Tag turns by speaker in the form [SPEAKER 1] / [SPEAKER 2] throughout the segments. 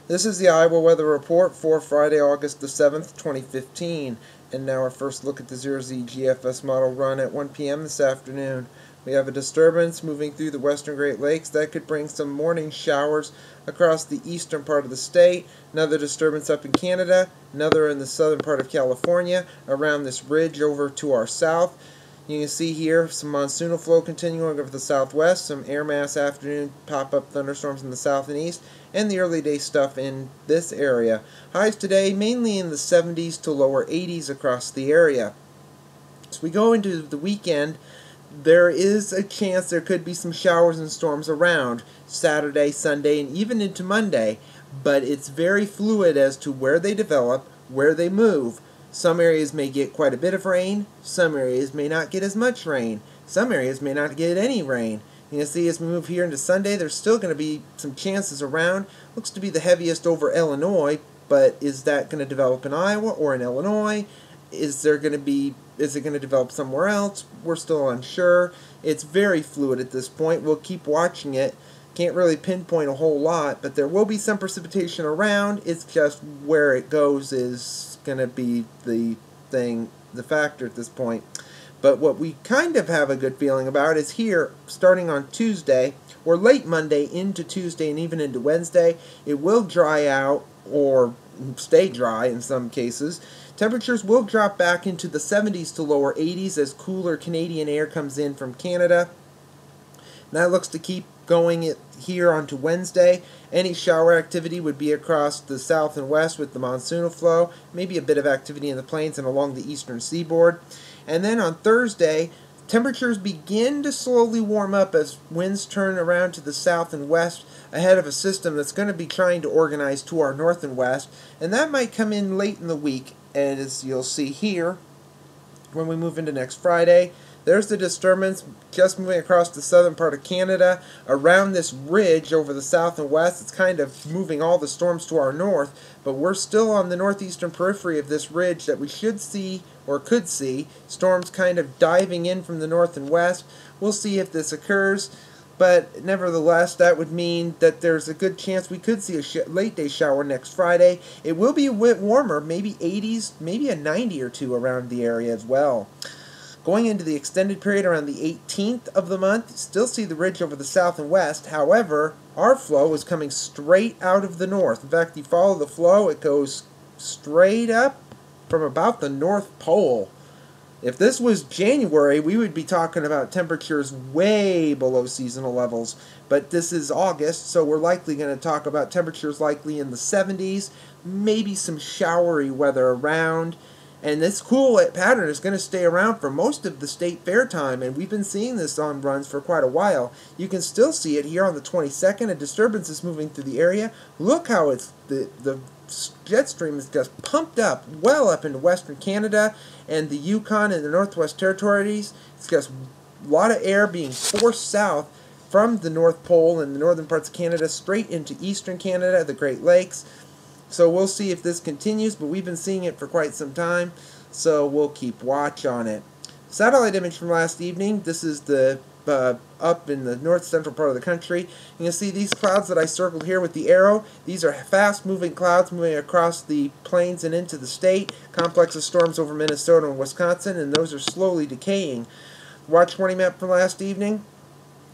[SPEAKER 1] This is the Iowa Weather Report for Friday, August the 7th, 2015. And now our first look at the 0Z GFS Model Run at 1 p.m. this afternoon. We have a disturbance moving through the western Great Lakes that could bring some morning showers across the eastern part of the state. Another disturbance up in Canada, another in the southern part of California, around this ridge over to our south. You can see here some monsoonal flow continuing over the southwest, some air mass afternoon pop-up thunderstorms in the south and east, and the early day stuff in this area. Highs today mainly in the 70s to lower 80s across the area. As we go into the weekend, there is a chance there could be some showers and storms around Saturday, Sunday, and even into Monday, but it's very fluid as to where they develop, where they move. Some areas may get quite a bit of rain, some areas may not get as much rain, some areas may not get any rain. You can see as we move here into Sunday, there's still going to be some chances around. Looks to be the heaviest over Illinois, but is that going to develop in Iowa or in Illinois? Is it going to develop somewhere else? We're still unsure. It's very fluid at this point. We'll keep watching it. Can't really pinpoint a whole lot, but there will be some precipitation around. It's just where it goes is going to be the factor at this point. But what we kind of have a good feeling about is here, starting on Tuesday, or late Monday into Tuesday and even into Wednesday, it will dry out or stay dry in some cases. Temperatures will drop back into the 70s to lower 80s as cooler Canadian air comes in from Canada. And that looks to keep going here onto Wednesday. Any shower activity would be across the south and west with the monsoonal flow, maybe a bit of activity in the plains and along the eastern seaboard. And then on Thursday, temperatures begin to slowly warm up as winds turn around to the south and west ahead of a system that's going to be trying to organize to our north and west, and that might come in late in the week. And as you'll see here, when we move into next Friday, there's the disturbance just moving across the southern part of Canada around this ridge over the south and west. It's kind of moving all the storms to our north, but we're still on the northeastern periphery of this ridge that we should see or could see storms kind of diving in from the north and west. We'll see if this occurs, but nevertheless, that would mean that there's a good chance we could see a late day shower next Friday. It will be a bit warmer, maybe 80s, maybe a 90 or two around the area as well. Going into the extended period around the 18th of the month, still see the ridge over the south and west. However, our flow is coming straight out of the north. In fact, you follow the flow, it goes straight up from about the North Pole. If this was January, we would be talking about temperatures way below seasonal levels. But this is August, so we're likely going to talk about temperatures likely in the 70s, maybe some showery weather around. And this cool pattern is going to stay around for most of the state fair time, and we've been seeing this on runs for quite a while. You can still see it here on the 22nd. A disturbance is moving through the area. Look how it's the jet stream is just pumped up, well up into western Canada and the Yukon and the Northwest Territories. It's just a lot of air being forced south from the North Pole and the northern parts of Canada straight into eastern Canada, the Great Lakes. So we'll see if this continues, but we've been seeing it for quite some time, so we'll keep watch on it. Satellite image from last evening. This is the up in the north central part of the country. You can see these clouds that I circled here with the arrow. These are fast-moving clouds moving across the plains and into the state. Complex of storms over Minnesota and Wisconsin, and those are slowly decaying. Watch warning map from last evening.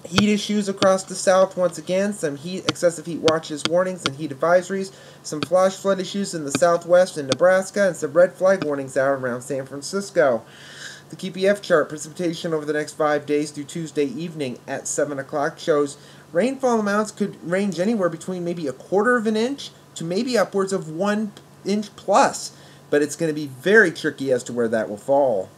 [SPEAKER 1] Heat issues across the south once again, some excessive heat watches, warnings, and heat advisories, some flash flood issues in the southwest and Nebraska, and some red flag warnings out around San Francisco. The QPF chart, precipitation over the next 5 days through Tuesday evening at 7 o'clock, shows rainfall amounts could range anywhere between maybe a quarter of an inch to maybe upwards of 1 inch plus, but it's going to be very tricky as to where that will fall.